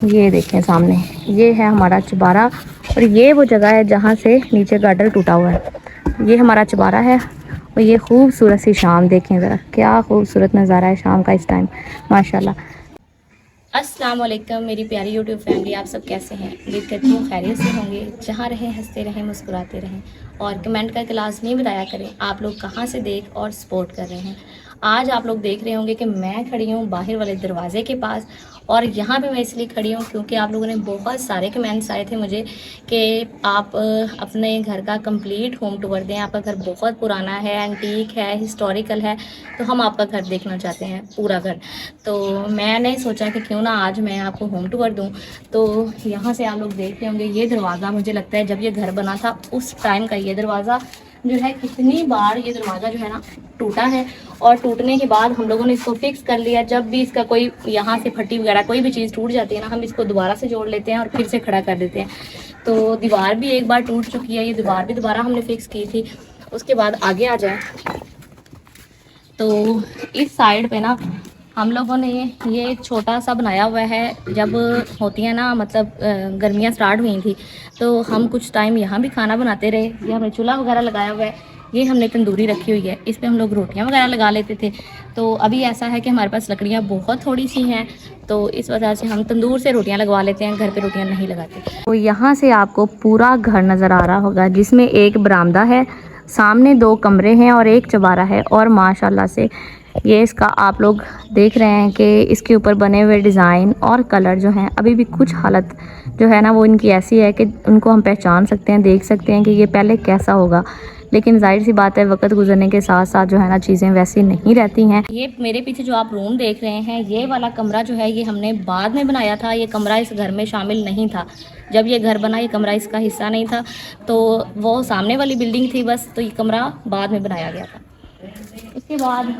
ये देखें सामने, ये है हमारा चुबारा और ये वो जगह है जहाँ से नीचे गार्डर टूटा हुआ है। ये हमारा चुबारा है और ये खूबसूरत सी शाम देखें ज़रा, क्या खूबसूरत नज़ारा है शाम का इस टाइम माशाल्लाह। अस्सलाम वालेकुम मेरी प्यारी यूट्यूब फैमिली, आप सब कैसे हैं? उम्मीद करती हूँ खैरियत से होंगे। जहाँ रहें हंसते रहें, मुस्कुराते रहें और कमेंट करके लाजमी बताया करें आप लोग कहाँ से देख और सपोर्ट कर रहे हैं। आज आप लोग देख रहे होंगे कि मैं खड़ी हूँ बाहर वाले दरवाजे के पास और यहाँ पे मैं इसलिए खड़ी हूँ क्योंकि आप लोगों ने बहुत सारे कमेंट्स आए थे मुझे कि आप अपने घर का कंप्लीट होम टूर दें। आपका घर बहुत पुराना है, एंटीक है, हिस्टोरिकल है, तो हम आपका घर देखना चाहते हैं, पूरा घर। तो मैंने सोचा कि क्यों ना आज मैं आपको होम टूर दूं। तो यहाँ से आप लोग देख रहे होंगे ये दरवाज़ा, मुझे लगता है जब ये घर बना था उस टाइम का ये दरवाज़ा जो है, कितनी बार ये दरवाज़ा जो है ना टूटा है और टूटने के बाद हम लोगों ने इसको फिक्स कर लिया। जब भी इसका कोई यहाँ से फटी वगैरह कोई भी चीज़ टूट जाती है ना, हम इसको दोबारा से जोड़ लेते हैं और फिर से खड़ा कर देते हैं। तो दीवार भी एक बार टूट चुकी है, ये दीवार भी दोबारा हमने फिक्स की थी। उसके बाद आगे आ जाए तो इस साइड पे ना हम लोगों ने ये एक छोटा सा बनाया हुआ है। जब होती है ना, मतलब गर्मियाँ स्टार्ट हुई थी तो हम कुछ टाइम यहाँ भी खाना बनाते रहे। ये हमने चूल्हा वगैरह लगाया हुआ है, ये हमने तंदूरी रखी हुई है, इस पे हम लोग रोटियां वगैरह लगा लेते थे। तो अभी ऐसा है कि हमारे पास लकड़ियाँ बहुत थोड़ी सी हैं, तो इस वजह से हम तंदूर से रोटियां लगवा लेते हैं, घर पे रोटियां नहीं लगाते। तो यहाँ से आपको पूरा घर नज़र आ रहा होगा जिसमें एक बरामदा है, सामने 2 कमरे हैं और एक चबारा है। और माशाल्लाह से ये इसका आप लोग देख रहे हैं कि इसके ऊपर बने हुए डिज़ाइन और कलर जो हैं, अभी भी कुछ हालत जो है ना वो इनकी ऐसी है कि उनको हम पहचान सकते हैं, देख सकते हैं कि ये पहले कैसा होगा। लेकिन जाहिर सी बात है वक्त गुजरने के साथ साथ जो है ना चीज़ें वैसी नहीं रहती हैं। ये मेरे पीछे जो आप रूम देख रहे हैं, ये वाला कमरा जो है ये हमने बाद में बनाया था। ये कमरा इस घर में शामिल नहीं था, जब ये घर बना ये कमरा इसका हिस्सा नहीं था। तो वो सामने वाली बिल्डिंग थी बस, तो ये कमरा बाद में बनाया गया था। उसके बाद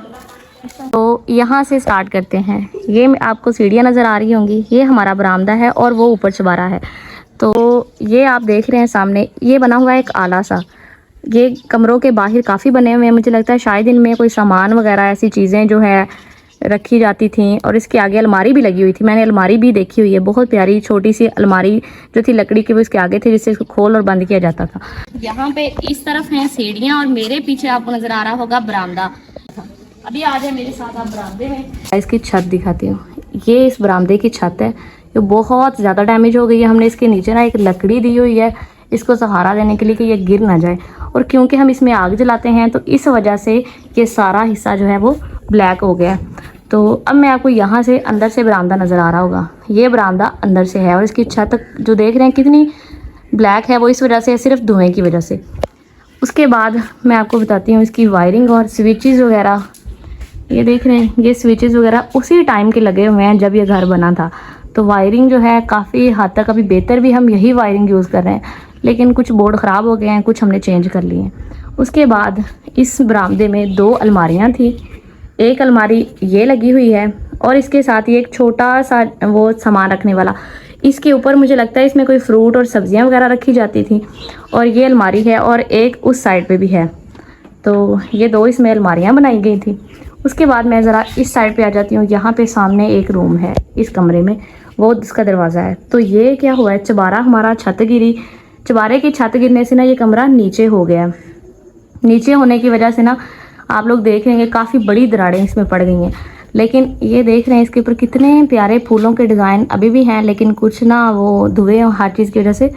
तो यहाँ से स्टार्ट करते हैं। ये आपको सीढ़ियाँ नज़र आ रही होंगी, ये हमारा बरामदा है और वो ऊपर चबारा है। तो ये आप देख रहे हैं सामने, ये बना हुआ है एक आला सा। ये कमरों के बाहर काफ़ी बने हुए हैं, मुझे लगता है शायद इनमें कोई सामान वगैरह ऐसी चीज़ें जो है रखी जाती थी। और इसके आगे अलमारी भी लगी हुई थी, मैंने अलमारी भी देखी हुई है, बहुत प्यारी छोटी सी अलमारी जो थी लकड़ी की, वो इसके आगे थी जिससे इसको खोल और बंद किया जाता था। यहाँ पे इस तरफ हैं सीढ़ियाँ और मेरे पीछे आपको नज़र आ रहा होगा बरामदा। अभी आ जाए मेरे साथ आप बरामदे में। इसकी छत दिखाती हूँ, ये इस बरामदे की छत है, ये बहुत ज़्यादा डैमेज हो गई है। हमने इसके नीचे ना एक लकड़ी दी हुई है इसको सहारा देने के लिए कि ये गिर ना जाए। और क्योंकि हम इसमें आग जलाते हैं तो इस वजह से ये सारा हिस्सा जो है वो ब्लैक हो गया है। तो अब मैं आपको यहाँ से अंदर से बरामदा नज़र आ रहा होगा, ये बरामदा अंदर से है और इसकी छत जो देख रहे हैं कितनी ब्लैक है, वो इस वजह से है, सिर्फ धुएँ की वजह से। उसके बाद मैं आपको बताती हूँ इसकी वायरिंग और स्विचेस वगैरह। ये देख रहे हैं ये स्विचेस वगैरह उसी टाइम के लगे हुए हैं जब ये घर बना था। तो वायरिंग जो है काफ़ी हद तक अभी बेहतर भी हम यही वायरिंग यूज़ कर रहे हैं, लेकिन कुछ बोर्ड ख़राब हो गए हैं, कुछ हमने चेंज कर लिए हैं। उसके बाद इस बरामदे में 2 अलमारियाँ थी, एक अलमारी ये लगी हुई है और इसके साथ ही एक छोटा सा वो सामान रखने वाला, इसके ऊपर मुझे लगता है इसमें कोई फ्रूट और सब्जियां वगैरह रखी जाती थी। और ये अलमारी है और एक उस साइड पे भी है, तो ये 2 इसमें अलमारियां बनाई गई थी। उसके बाद मैं ज़रा इस साइड पे आ जाती हूँ, यहाँ पे सामने एक रूम है इस कमरे में, वो इसका दरवाज़ा है। तो ये क्या हुआ है, चबारा हमारा छत गिरी, चबारे की छत गिरने से ना ये कमरा नीचे हो गया। नीचे होने की वजह से ना आप लोग देख रहे हैं काफ़ी बड़ी दरारें इसमें पड़ गई हैं। लेकिन ये देख रहे हैं इसके ऊपर कितने प्यारे फूलों के डिज़ाइन अभी भी हैं, लेकिन कुछ ना वो धुएँ और हर चीज़ की वजह से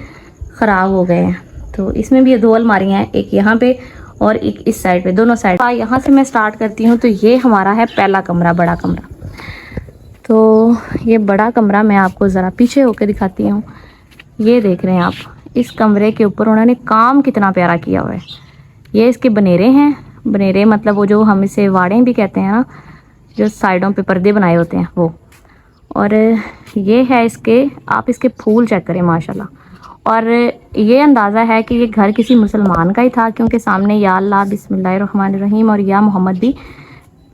ख़राब हो गए हैं। तो इसमें भी ये 2 अलमारियाँ हैं, एक यहाँ पे और एक इस साइड पे, दोनों साइड। यहाँ से मैं स्टार्ट करती हूँ। तो ये हमारा है पहला कमरा, बड़ा कमरा। तो ये बड़ा कमरा मैं आपको ज़रा पीछे होकर दिखाती हूँ। ये देख रहे हैं आप, इस कमरे के ऊपर उन्होंने काम कितना प्यारा किया हुआ है। ये इसके बनेरे हैं, बनेरे मतलब वो जो हम इसे वाड़े भी कहते हैं ना, जो साइडों पे पर्दे बनाए होते हैं वो। और ये है इसके, आप इसके फूल चेक करें माशाल्लाह। और ये अंदाज़ा है कि ये घर किसी मुसलमान का ही था, क्योंकि सामने या अल्लाह बिस्मिल्लाहिर्रहमानिर्रहीम और या मोहम्मद भी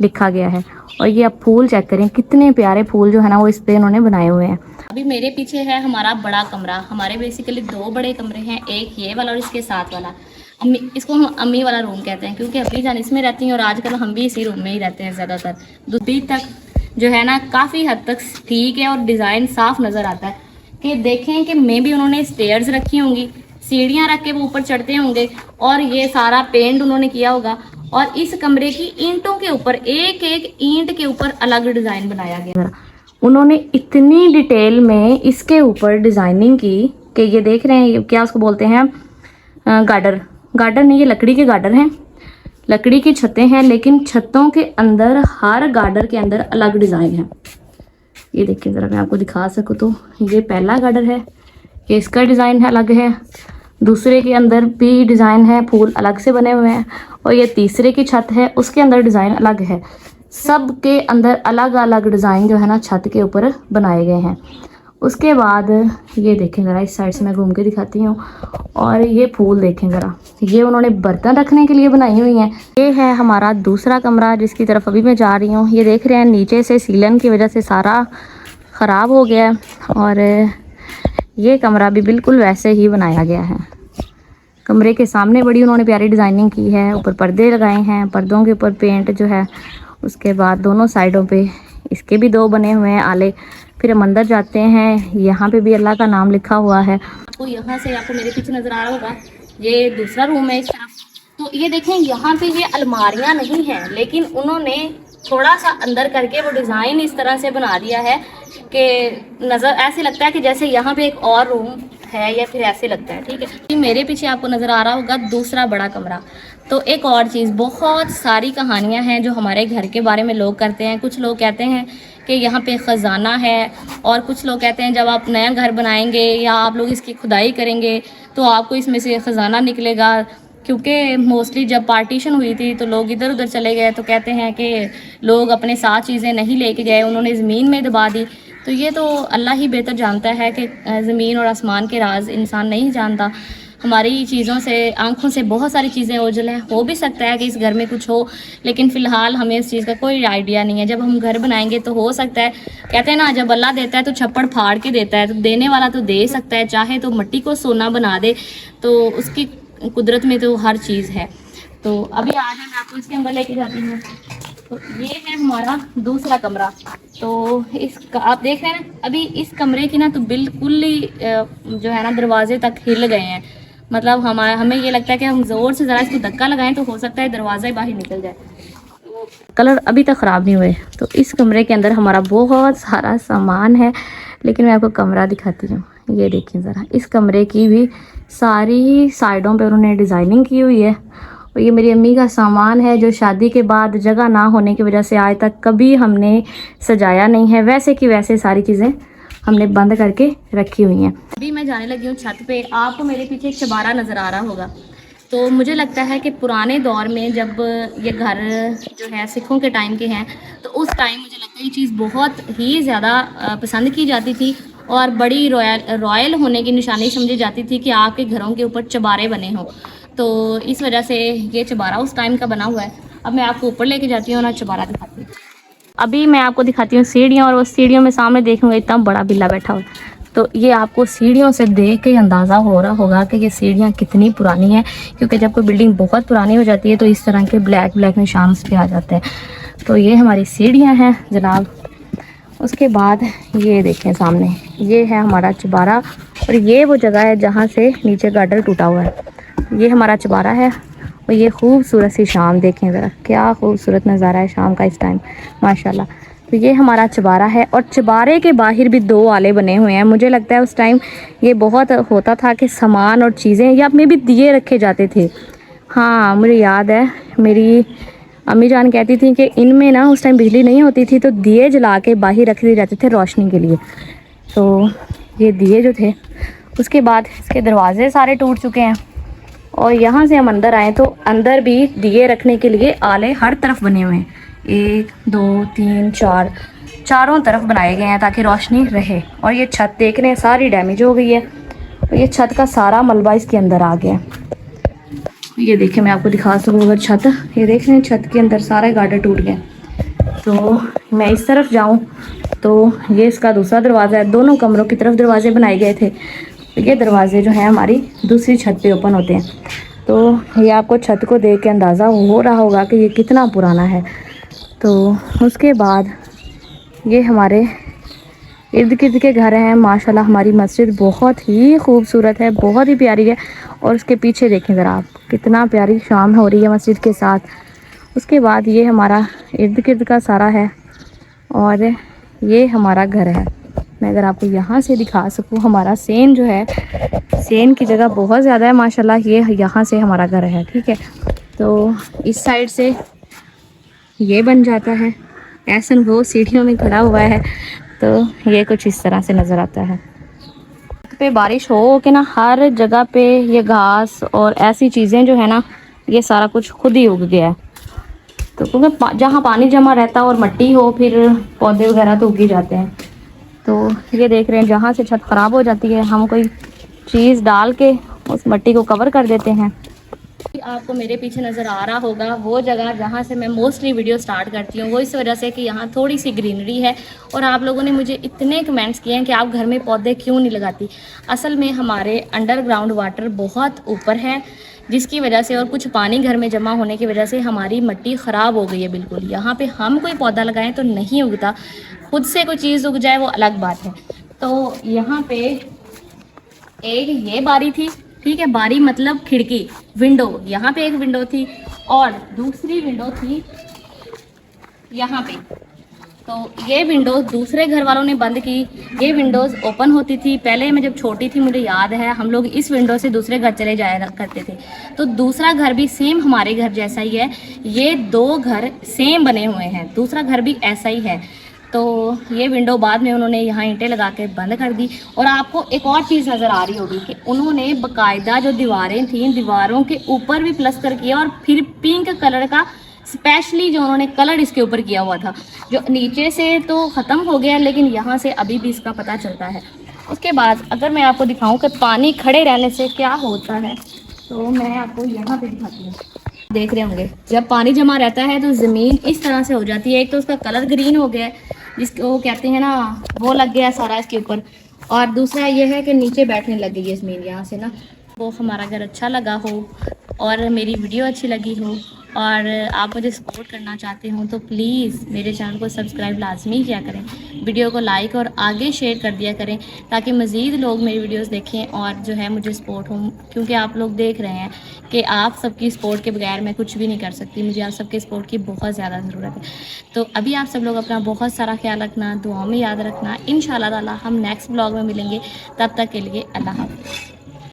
लिखा गया है। और ये आप फूल चेक करें, कितने प्यारे फूल जो है ना वो इस पे इन्होंने बनाए हुए हैं। अभी मेरे पीछे है हमारा बड़ा कमरा। हमारे बेसिकली 2 बड़े कमरे हैं, एक ये वाला और इसके साथ वाला। अम्मी, इसको हम अम्मी वाला रूम कहते हैं क्योंकि अभी जान इसमें रहती हैं और आजकल हम भी इसी रूम में ही रहते हैं ज़्यादातर। अभी तक जो है ना काफ़ी हद तक ठीक है और डिज़ाइन साफ नज़र आता है। कि देखें कि मे भी उन्होंने स्टेयर्स रखी होंगी, सीढ़ियाँ रख के वो ऊपर चढ़ते होंगे और ये सारा पेंट उन्होंने किया होगा। और इस कमरे की ईंटों के ऊपर एक एक ईंट के ऊपर अलग डिज़ाइन बनाया गया। उन्होंने इतनी डिटेल में इसके ऊपर डिज़ाइनिंग की कि ये देख रहे हैं, क्या उसको बोलते हैं, गार्डर। गार्डर नहीं, ये लकड़ी के गार्डर हैं, लकड़ी की छतें हैं, लेकिन छतों के अंदर हर गार्डर के अंदर अलग डिज़ाइन है। ये देखिए ज़रा, मैं आपको दिखा सकूँ तो ये पहला गार्डर है, ये इसका डिज़ाइन है अलग है, दूसरे के अंदर भी डिज़ाइन है, फूल अलग से बने हुए हैं, और ये तीसरे की छत है, उसके अंदर डिज़ाइन अलग है। सब के अंदर अलग अलग डिज़ाइन जो है ना छत के ऊपर बनाए गए हैं। उसके बाद ये देखें ज़रा, इस साइड से मैं घूम के दिखाती हूँ, और ये फूल देखें ज़रा, ये उन्होंने बर्तन रखने के लिए बनाई हुई हैं। ये है हमारा दूसरा कमरा जिसकी तरफ अभी मैं जा रही हूँ। ये देख रहे हैं नीचे से सीलन की वजह से सारा ख़राब हो गया है, और ये कमरा भी बिल्कुल वैसे ही बनाया गया है। कमरे के सामने बड़ी उन्होंने प्यारी डिज़ाइनिंग की है, ऊपर पर्दे लगाए हैं, पर्दों के ऊपर पेंट जो है। उसके बाद दोनों साइडों पे इसके भी दो बने हुए हैं आले। फिर हम अंदर जाते हैं, यहाँ पे भी अल्लाह का नाम लिखा हुआ है। आपको यहाँ से, आपको मेरे पीछे नज़र आ रहा होगा, ये दूसरा रूम है इस तरफ। तो ये देखें, यहाँ पे ये अलमारियाँ नहीं हैं, लेकिन उन्होंने थोड़ा सा अंदर करके वो डिज़ाइन इस तरह से बना दिया है कि नज़र ऐसे लगता है कि जैसे यहाँ पे एक और रूम है, या फिर ऐसे लगता है। ठीक है, मेरे पीछे आपको नज़र आ रहा होगा दूसरा बड़ा कमरा। तो एक और चीज़, बहुत सारी कहानियाँ हैं जो हमारे घर के बारे में लोग करते हैं। कुछ लोग कहते हैं कि यहाँ पे ख़जाना है, और कुछ लोग कहते हैं जब आप नया घर बनाएंगे या आप लोग इसकी खुदाई करेंगे तो आपको इसमें से ख़जाना निकलेगा। क्योंकि मोस्टली जब पार्टीशन हुई थी तो लोग इधर उधर चले गए, तो कहते हैं कि लोग अपने साथ चीज़ें नहीं लेके गए, उन्होंने ज़मीन में दबा दी। तो ये तो अल्लाह ही बेहतर जानता है कि ज़मीन और आसमान के राज इंसान नहीं जानता। हमारी चीज़ों से, आंखों से बहुत सारी चीज़ें ओझल हैं। हो भी सकता है कि इस घर में कुछ हो, लेकिन फ़िलहाल हमें इस चीज़ का कोई आइडिया नहीं है। जब हम घर बनाएंगे तो हो सकता है, कहते हैं ना, जब अल्लाह देता है तो छप्पड़ फाड़ के देता है, तो देने वाला तो दे सकता है, चाहे तो मिट्टी को सोना बना दे, तो उसकी कुदरत में तो हर चीज़ है। तो अभी आज मैं आपको इसके अंदर लेके जाती हूँ। तो ये है हमारा दूसरा कमरा। तो आप देख रहे हैं ना, अभी इस कमरे की ना तो बिल्कुल ही जो है ना दरवाजे तक हिल गए हैं। मतलब हमें ये लगता है कि हम ज़ोर से ज़रा इसको धक्का लगाएं तो हो सकता है दरवाज़ा ही बाहर निकल जाए। तो कलर अभी तक ख़राब नहीं हुए। तो इस कमरे के अंदर हमारा बहुत सारा सामान है, लेकिन मैं आपको कमरा दिखाती हूँ। ये देखिए ज़रा, इस कमरे की भी सारी साइडों पे उन्होंने डिज़ाइनिंग की हुई है। और ये मेरी अम्मी का सामान है जो शादी के बाद जगह ना होने की वजह से आज तक कभी हमने सजाया नहीं है। वैसे की वैसे सारी चीज़ें हमने बंद करके रखी हुई हैं। अभी मैं जाने लगी हूँ छत पे। आपको मेरे पीछे एक चबारा नज़र आ रहा होगा। तो मुझे लगता है कि पुराने दौर में जब ये घर जो है सिखों के टाइम के हैं, तो उस टाइम मुझे लगता है ये चीज़ बहुत ही ज़्यादा पसंद की जाती थी और बड़ी रॉयल होने की निशानी समझी जाती थी कि आपके घरों के ऊपर चबारे बने हों। तो इस वजह से ये चबारा उस टाइम का बना हुआ है। अब मैं आपको ऊपर लेके जाती हूँ ना, चबारा दिखाती हूँ। अभी मैं आपको दिखाती हूँ सीढ़ियाँ, और वो सीढ़ियों में सामने देखूँगा इतना बड़ा बिल्ला बैठा हुआ। तो ये आपको सीढ़ियों से देख के अंदाज़ा हो रहा होगा कि ये सीढ़ियाँ कितनी पुरानी हैं, क्योंकि जब कोई बिल्डिंग बहुत पुरानी हो जाती है तो इस तरह के ब्लैक ब्लैक निशान उस पर आ जाते हैं। तो ये हमारी सीढ़ियाँ हैं जनाब। उसके बाद ये देखें सामने, ये है हमारा चबारा, और ये वो जगह है जहाँ से नीचे गार्डर टूटा हुआ है। ये हमारा चबारा है, और ये खूबसूरत सी शाम देखें ज़रा, क्या खूबसूरत नज़ारा है शाम का इस टाइम, माशाल्लाह। तो ये हमारा चबारा है, और चबारे के बाहर भी दो आले बने हुए हैं। मुझे लगता है उस टाइम ये बहुत होता था कि सामान और चीज़ें, या में भी दिए रखे जाते थे। हाँ, मुझे याद है, मेरी अम्मी जान कहती थी कि इनमें ना उस टाइम बिजली नहीं होती थी, तो दिए जला के बाहर रख दिए जाते थे रोशनी के लिए। तो ये दिए जो थे, उसके बाद इसके दरवाजे सारे टूट चुके हैं। और यहाँ से हम अंदर आए तो अंदर भी दिए रखने के लिए आले हर तरफ बने हुए हैं। 1 2 3 4 चारों तरफ बनाए गए हैं ताकि रोशनी रहे। और ये छत देख रहे हैं सारी डैमेज हो गई है, और ये छत का सारा मलबा इसके अंदर आ गया है। ये देखिए, मैं आपको दिखा सकूँ अगर छत, ये देख रहे हैं छत के अंदर सारा गार्डर टूट गया। तो मैं इस तरफ जाऊँ तो ये इसका दूसरा दरवाज़ा है। दोनों कमरों की तरफ दरवाजे बनाए गए थे। ये दरवाजे जो हैं हमारी दूसरी छत पे ओपन होते हैं। तो ये आपको छत को देख के अंदाज़ा हो रहा होगा कि ये कितना पुराना है। तो उसके बाद ये हमारे इर्द गिर्द के घर हैं। माशाल्लाह हमारी मस्जिद बहुत ही खूबसूरत है, बहुत ही प्यारी है। और उसके पीछे देखें ज़रा आप, कितना प्यारी शाम हो रही है मस्जिद के साथ। उसके बाद ये हमारा इर्द गिर्द का सारा है और ये हमारा घर है। मैं अगर आपको यहाँ से दिखा सकूँ, हमारा सेन जो है, सेन की जगह बहुत ज़्यादा है माशाल्लाह। ये यहाँ से हमारा घर है, ठीक है। तो इस साइड से ये बन जाता है। ऐसन वो सीढ़ियों में खड़ा हुआ है, तो ये कुछ इस तरह से नज़र आता है। पे बारिश हो के ना हर जगह पे ये घास और ऐसी चीज़ें जो है ना, ये सारा कुछ खुद ही उग गया है। तो क्योंकि जहाँ पानी जमा रहता है और मिट्टी हो, फिर पौधे वगैरह तो उग ही जाते हैं। तो ये देख रहे हैं, जहाँ से छत ख़राब हो जाती है, हम कोई चीज़ डाल के उस मिट्टी को कवर कर देते हैं। आपको मेरे पीछे नज़र आ रहा होगा वो जगह जहाँ से मैं मोस्टली वीडियो स्टार्ट करती हूँ, वो इस वजह से कि यहाँ थोड़ी सी ग्रीनरी है। और आप लोगों ने मुझे इतने कमेंट्स किए हैं कि आप घर में पौधे क्यों नहीं लगाती। असल में हमारे अंडरग्राउंड वाटर बहुत ऊपर है, जिसकी वजह से और कुछ पानी घर में जमा होने की वजह से हमारी मिट्टी ख़राब हो गई है बिल्कुल। यहाँ पे हम कोई पौधा लगाएं तो नहीं उगता, खुद से कोई चीज़ उग जाए वो अलग बात है। तो यहाँ पे एक ये बारी थी, ठीक है, बारी मतलब खिड़की, विंडो। यहाँ पे एक विंडो थी और दूसरी विंडो थी यहाँ पे। तो ये विंडो दूसरे घर वालों ने बंद की। ये विंडोज़ ओपन होती थी पहले। मैं जब छोटी थी मुझे याद है, हम लोग इस विंडो से दूसरे घर चले जाया करते थे। तो दूसरा घर भी सेम हमारे घर जैसा ही है। ये दो घर सेम बने हुए हैं, दूसरा घर भी ऐसा ही है। तो ये विंडो बाद में उन्होंने यहाँ ईंटें लगा के बंद कर दी। और आपको एक और चीज़ नज़र आ रही होगी कि उन्होंने बाकायदा जो दीवारें थीं, दीवारों के ऊपर भी प्लस्तर किया और फिर पिंक कलर का स्पेशली जो उन्होंने कलर इसके ऊपर किया हुआ था। जो नीचे से तो ख़त्म हो गया, लेकिन यहाँ से अभी भी इसका पता चलता है। उसके बाद अगर मैं आपको दिखाऊं कि पानी खड़े रहने से क्या होता है, तो मैं आपको यहाँ पे दिखाती हूँ। देख रहे होंगे, जब पानी जमा रहता है तो ज़मीन इस तरह से हो जाती है। एक तो उसका कलर ग्रीन हो गया है, जिसको वो कहते हैं ना, वो लग गया सारा इसके ऊपर। और दूसरा ये है कि नीचे बैठने लग गई है ज़मीन यहाँ से ना। वो हमारा घर अच्छा लगा हो और मेरी वीडियो अच्छी लगी हो और आप मुझे सपोर्ट करना चाहते हो, तो प्लीज़ मेरे चैनल को सब्सक्राइब लाजमी किया करें, वीडियो को लाइक और आगे शेयर कर दिया करें, ताकि मज़ीद लोग मेरी वीडियोस देखें और जो है मुझे सपोर्ट हो। क्योंकि आप लोग देख रहे हैं कि आप सबकी सपोर्ट के बगैर मैं कुछ भी नहीं कर सकती। मुझे आप सबके सपोर्ट की बहुत ज़्यादा ज़रूरत है। तो अभी आप सब लोग अपना बहुत सारा ख्याल रखना, दुआ में याद रखना। इंशाल्लाह ताला हम नेक्स्ट ब्लॉग में मिलेंगे। तब तक के लिए अल्लाह हाफ़िज़।